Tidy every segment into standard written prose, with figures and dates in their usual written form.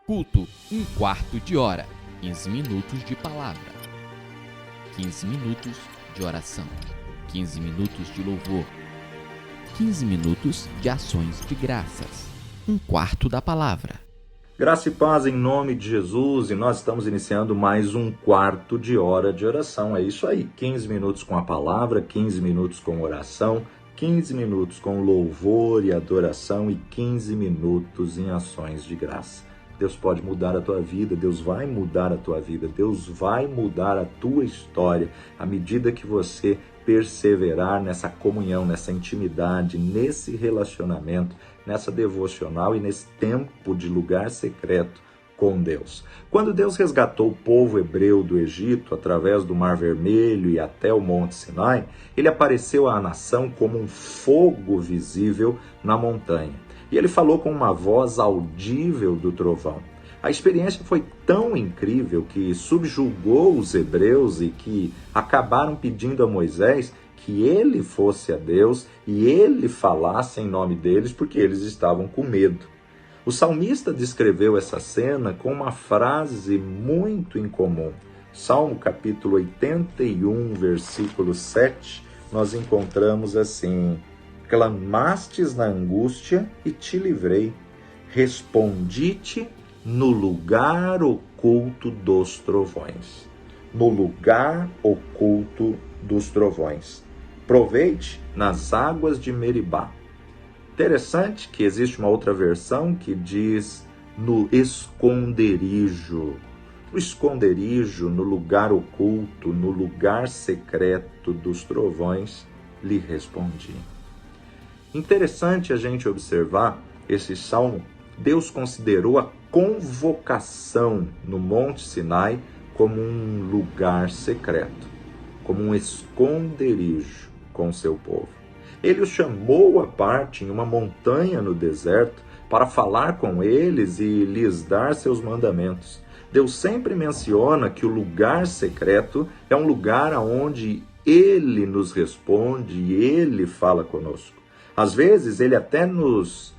Culto, 1/4 de hora, 15 minutos de palavra, 15 minutos de oração, 15 minutos de louvor, 15 minutos de ações de graças, 1/4 da palavra. Graça e paz em nome de Jesus, e nós estamos iniciando mais 1/4 de hora de oração. É isso aí, 15 minutos com a palavra, 15 minutos com oração, 15 minutos com louvor e adoração e 15 minutos em ações de graça. Deus pode mudar a tua vida, Deus vai mudar a tua vida, Deus vai mudar a tua história à medida que você perseverar nessa comunhão, nessa intimidade, nesse relacionamento, nessa devocional e nesse tempo de lugar secreto com Deus. Quando Deus resgatou o povo hebreu do Egito através do Mar Vermelho e até o Monte Sinai, ele apareceu à nação como um fogo visível na montanha. E ele falou com uma voz audível do trovão. A experiência foi tão incrível que subjugou os hebreus e que acabaram pedindo a Moisés que ele fosse a Deus e ele falasse em nome deles porque eles estavam com medo. O salmista descreveu essa cena com uma frase muito incomum. Salmo capítulo 81, versículo 7, nós encontramos assim: clamastes na angústia e te livrei, respondi-te no lugar oculto dos trovões. No lugar oculto dos trovões. Provei-te nas águas de Meribá. Interessante que existe uma outra versão que diz no esconderijo. No esconderijo, no lugar oculto, no lugar secreto dos trovões, lhe respondi. Interessante a gente observar esse salmo. Deus considerou a convocação no Monte Sinai como um lugar secreto, como um esconderijo com seu povo. Ele os chamou à parte em uma montanha no deserto para falar com eles e lhes dar seus mandamentos. Deus sempre menciona que o lugar secreto é um lugar onde Ele nos responde e Ele fala conosco. Às vezes, Ele até nos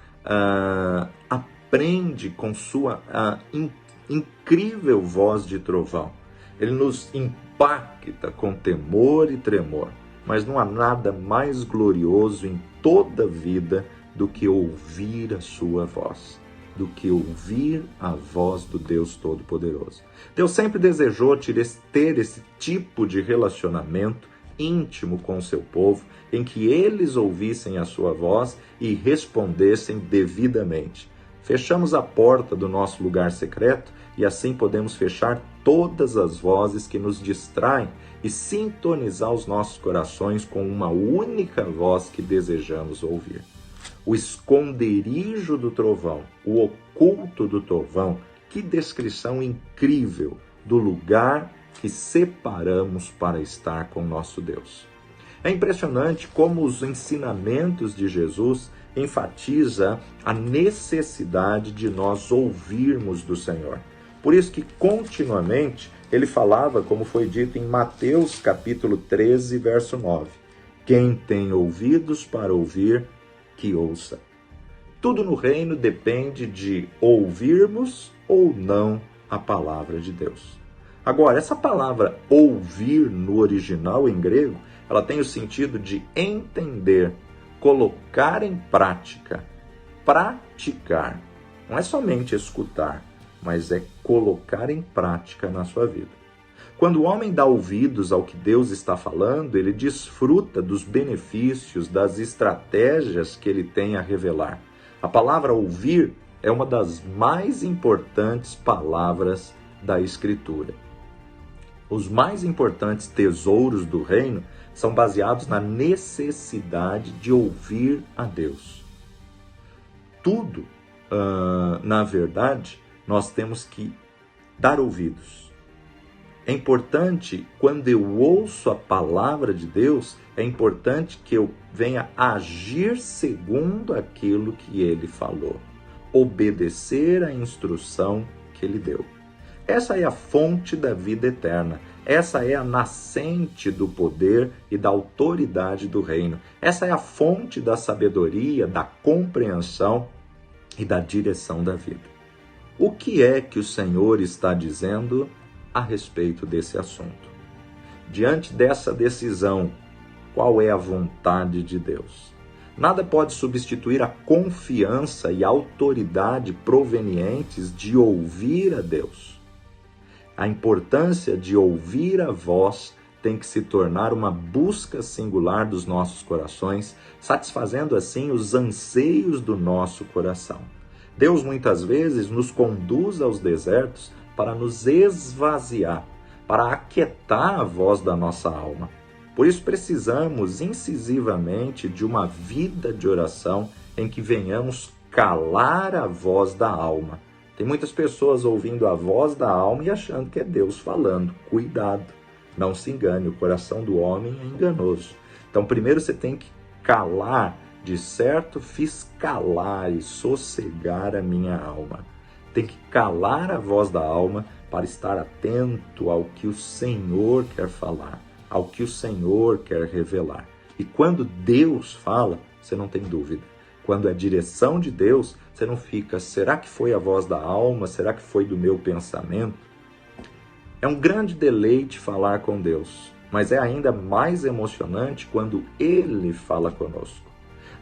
aprende com sua incrível voz de trovão. Ele nos impacta com temor e tremor. Mas não há nada mais glorioso em toda a vida do que ouvir a sua voz, do que ouvir a voz do Deus Todo-Poderoso. Deus sempre desejou ter esse tipo de relacionamento íntimo com o seu povo, em que eles ouvissem a sua voz e respondessem devidamente. Fechamos a porta do nosso lugar secreto e assim podemos fechar todas as vozes que nos distraem e sintonizar os nossos corações com uma única voz que desejamos ouvir. O esconderijo do trovão, o oculto do trovão, que descrição incrível do lugar que separamos para estar com nosso Deus. É impressionante como os ensinamentos de Jesus enfatiza a necessidade de nós ouvirmos do Senhor. Por isso que continuamente ele falava, como foi dito em Mateus capítulo 13, verso 9. Quem tem ouvidos para ouvir, que ouça. Tudo no reino depende de ouvirmos ou não a palavra de Deus. Agora, essa palavra ouvir no original em grego, ela tem o sentido de entender, colocar em prática, praticar. Não é somente escutar, mas é colocar em prática na sua vida. Quando o homem dá ouvidos ao que Deus está falando, ele desfruta dos benefícios, das estratégias que ele tem a revelar. A palavra ouvir é uma das mais importantes palavras da Escritura. Os mais importantes tesouros do reino são baseados na necessidade de ouvir a Deus. Tudo, na verdade, nós temos que dar ouvidos. É importante, quando eu ouço a palavra de Deus, é importante que eu venha agir segundo aquilo que Ele falou. Obedecer a instrução que Ele deu. Essa é a fonte da vida eterna. Essa é a nascente do poder e da autoridade do reino. Essa é a fonte da sabedoria, da compreensão e da direção da vida. O que é que o Senhor está dizendo a respeito desse assunto? Diante dessa decisão, qual é a vontade de Deus? Nada pode substituir a confiança e a autoridade provenientes de ouvir a Deus. A importância de ouvir a voz tem que se tornar uma busca singular dos nossos corações, satisfazendo assim os anseios do nosso coração. Deus muitas vezes nos conduz aos desertos para nos esvaziar, para aquietar a voz da nossa alma. Por isso precisamos incisivamente de uma vida de oração em que venhamos calar a voz da alma. Tem muitas pessoas ouvindo a voz da alma e achando que é Deus falando. Cuidado, não se engane, o coração do homem é enganoso. Então primeiro você tem que calar, de certo fiz calar e sossegar a minha alma. Tem que calar a voz da alma para estar atento ao que o Senhor quer falar, ao que o Senhor quer revelar. E quando Deus fala, você não tem dúvida. Quando é direção de Deus, você não fica, será que foi a voz da alma? Será que foi do meu pensamento? É um grande deleite falar com Deus, mas é ainda mais emocionante quando Ele fala conosco.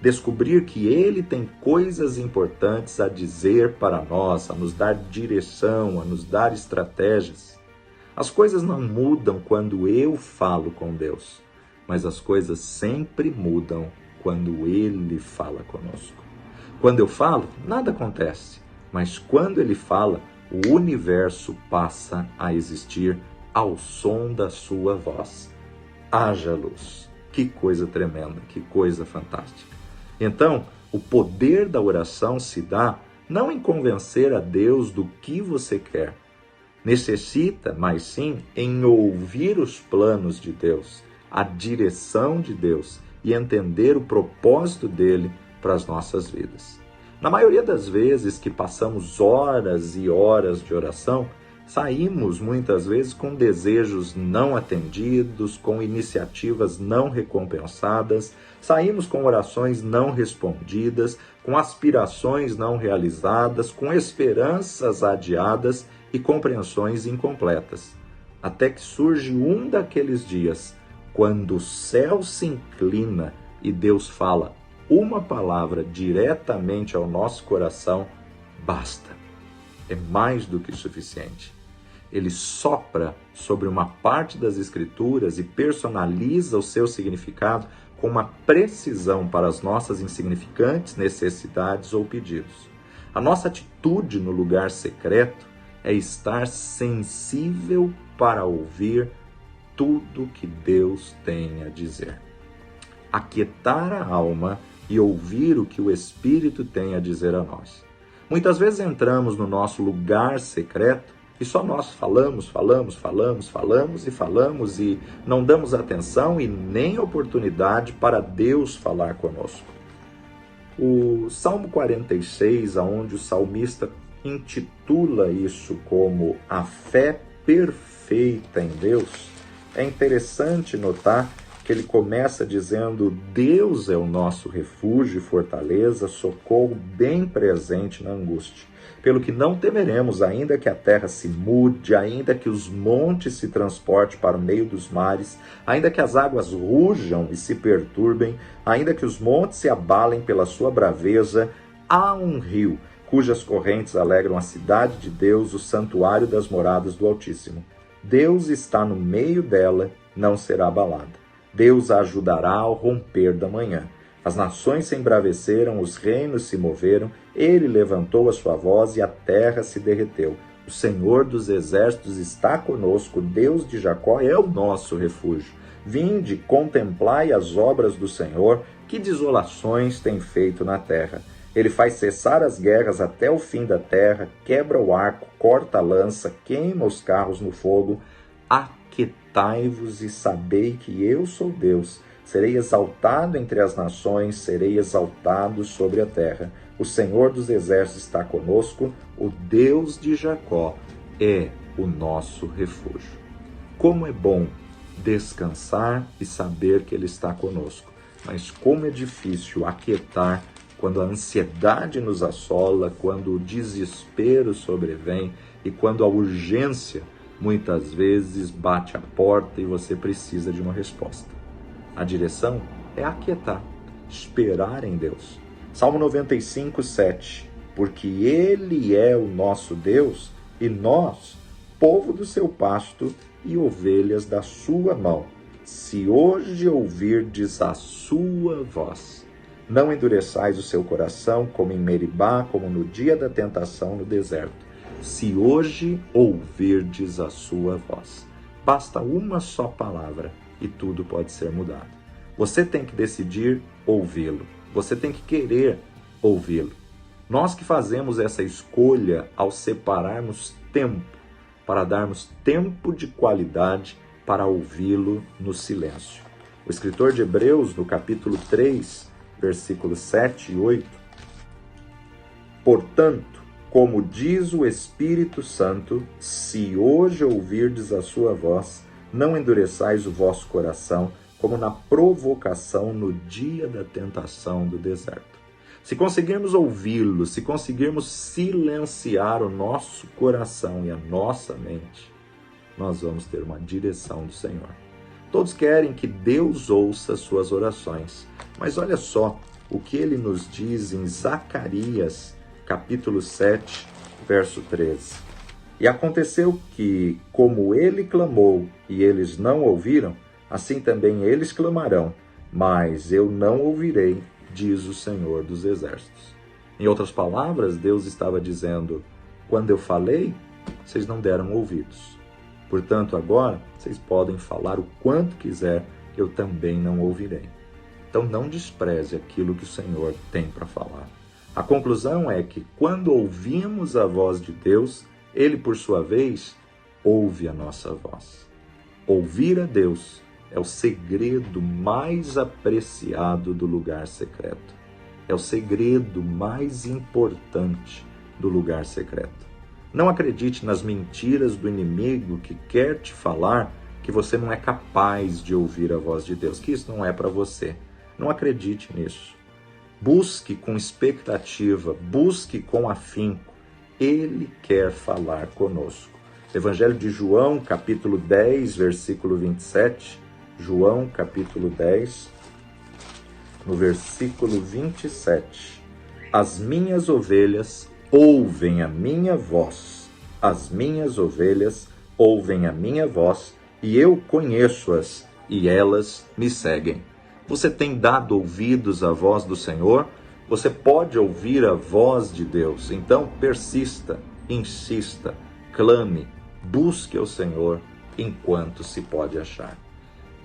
Descobrir que Ele tem coisas importantes a dizer para nós, a nos dar direção, a nos dar estratégias. As coisas não mudam quando eu falo com Deus, mas as coisas sempre mudam quando Ele fala conosco. Quando eu falo, nada acontece, mas quando Ele fala, o universo passa a existir ao som da sua voz. Haja luz! Que coisa tremenda, que coisa fantástica! Então, o poder da oração se dá não em convencer a Deus do que você quer, necessita, mas sim em ouvir os planos de Deus, a direção de Deus e entender o propósito dele para as nossas vidas. Na maioria das vezes que passamos horas e horas de oração, saímos muitas vezes com desejos não atendidos, com iniciativas não recompensadas, saímos com orações não respondidas, com aspirações não realizadas, com esperanças adiadas e compreensões incompletas. Até que surge um daqueles dias, quando o céu se inclina e Deus fala uma palavra diretamente ao nosso coração, basta. É mais do que suficiente. Ele sopra sobre uma parte das Escrituras e personaliza o seu significado com uma precisão para as nossas insignificantes necessidades ou pedidos. A nossa atitude no lugar secreto é estar sensível para ouvir tudo que Deus tem a dizer. Aquietar a alma e ouvir o que o Espírito tem a dizer a nós. Muitas vezes entramos no nosso lugar secreto e só nós falamos e não damos atenção e nem oportunidade para Deus falar conosco. O Salmo 46, onde o salmista intitula isso como a fé perfeita em Deus, é interessante notar que ele começa dizendo: Deus é o nosso refúgio e fortaleza, socorro bem presente na angústia. Pelo que não temeremos, ainda que a terra se mude, ainda que os montes se transportem para o meio dos mares, ainda que as águas rujam e se perturbem, ainda que os montes se abalem pela sua braveza, há um rio cujas correntes alegram a cidade de Deus, o santuário das moradas do Altíssimo. Deus está no meio dela, não será abalada. Deus a ajudará ao romper da manhã. As nações se embraveceram, os reinos se moveram, ele levantou a sua voz e a terra se derreteu. O Senhor dos exércitos está conosco, Deus de Jacó é o nosso refúgio. Vinde, contemplai as obras do Senhor, que desolações tem feito na terra. Ele faz cessar as guerras até o fim da terra, quebra o arco, corta a lança, queima os carros no fogo. Aquietai-vos e sabei que eu sou Deus. Serei exaltado entre as nações, serei exaltado sobre a terra. O Senhor dos exércitos está conosco, o Deus de Jacó é o nosso refúgio. Como é bom descansar e saber que Ele está conosco, mas como é difícil aquietar quando a ansiedade nos assola, quando o desespero sobrevém e quando a urgência muitas vezes bate a porta e você precisa de uma resposta. A direção é aquietar, esperar em Deus. Salmo 95, 7. Porque Ele é o nosso Deus e nós, povo do seu pasto e ovelhas da sua mão. Se hoje ouvirdes a sua voz, não endureçais o seu coração como em Meribá, como no dia da tentação no deserto. Se hoje ouvirdes a sua voz. Basta uma só palavra e tudo pode ser mudado. Você tem que decidir ouvi-lo. Você tem que querer ouvi-lo. Nós que fazemos essa escolha ao separarmos tempo, para darmos tempo de qualidade para ouvi-lo no silêncio. O escritor de Hebreus, no capítulo 3, versículos 7 e 8, portanto, como diz o Espírito Santo, se hoje ouvirdes a sua voz, não endureçais o vosso coração, como na provocação no dia da tentação do deserto. Se conseguirmos ouvi-lo, se conseguirmos silenciar o nosso coração e a nossa mente, nós vamos ter uma direção do Senhor. Todos querem que Deus ouça suas orações, mas olha só o que ele nos diz em Zacarias, capítulo 7, verso 13. E aconteceu que, como ele clamou e eles não ouviram, assim também eles clamarão, mas eu não ouvirei, diz o Senhor dos Exércitos. Em outras palavras, Deus estava dizendo, quando eu falei, vocês não deram ouvidos. Portanto, agora, vocês podem falar o quanto quiser, eu também não ouvirei. Então, não despreze aquilo que o Senhor tem para falar. A conclusão é que, quando ouvimos a voz de Deus, Ele, por sua vez, ouve a nossa voz. Ouvir a Deus é o segredo mais apreciado do lugar secreto. É o segredo mais importante do lugar secreto. Não acredite nas mentiras do inimigo que quer te falar que você não é capaz de ouvir a voz de Deus, que isso não é para você. Não acredite nisso. Busque com expectativa, busque com afinco. Ele quer falar conosco. Evangelho de João, capítulo 10, versículo 27. João, capítulo 10, no versículo 27. As minhas ovelhas ouvem a minha voz. As minhas ovelhas ouvem a minha voz, e eu conheço-as, e elas me seguem. Você tem dado ouvidos à voz do Senhor? Você pode ouvir a voz de Deus. Então persista, insista, clame, busque ao Senhor enquanto se pode achar.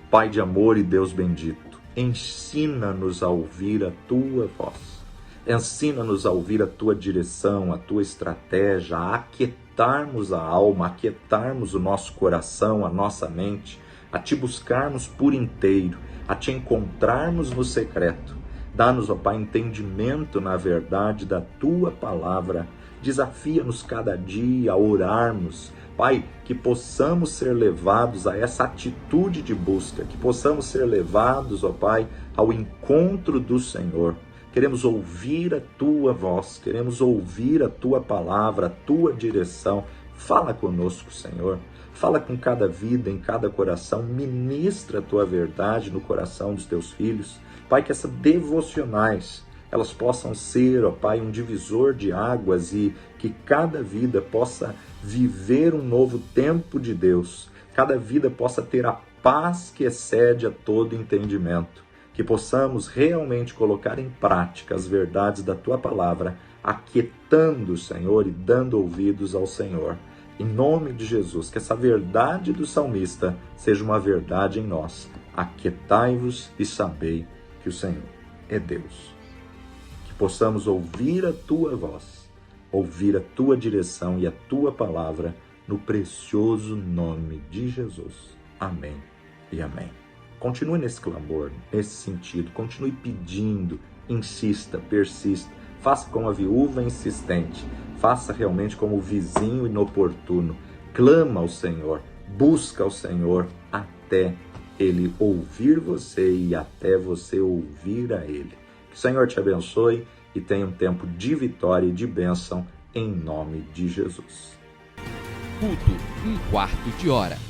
Pai de amor e Deus bendito, ensina-nos a ouvir a Tua voz. Ensina-nos a ouvir a Tua direção, a Tua estratégia, a aquietarmos a alma, a aquietarmos o nosso coração, a nossa mente, a Te buscarmos por inteiro, a Te encontrarmos no secreto. Dá-nos, ó Pai, entendimento na verdade da Tua palavra. Desafia-nos cada dia a orarmos. Pai, que possamos ser levados a essa atitude de busca, que possamos ser levados, ó Pai, ao encontro do Senhor. Queremos ouvir a Tua voz, queremos ouvir a Tua palavra, a Tua direção. Fala conosco, Senhor. Fala com cada vida, em cada coração. Ministra a Tua verdade no coração dos Teus filhos. Pai, que essas devocionais, elas possam ser, ó Pai, um divisor de águas e que cada vida possa viver um novo tempo de Deus. Cada vida possa ter a paz que excede a todo entendimento. Que possamos realmente colocar em prática as verdades da Tua palavra, aquietando o Senhor e dando ouvidos ao Senhor. Em nome de Jesus, que essa verdade do salmista seja uma verdade em nós. Aquietai-vos e sabei que o Senhor é Deus. Que possamos ouvir a Tua voz, ouvir a Tua direção e a Tua palavra, no precioso nome de Jesus. Amém e amém. Continue nesse clamor, nesse sentido, continue pedindo, insista, persista, faça como a viúva insistente, faça realmente como o vizinho inoportuno, clama ao Senhor, busca ao Senhor até Ele ouvir você e até você ouvir a Ele. Que o Senhor te abençoe e tenha um tempo de vitória e de bênção em nome de Jesus. Culto 1/4 de hora.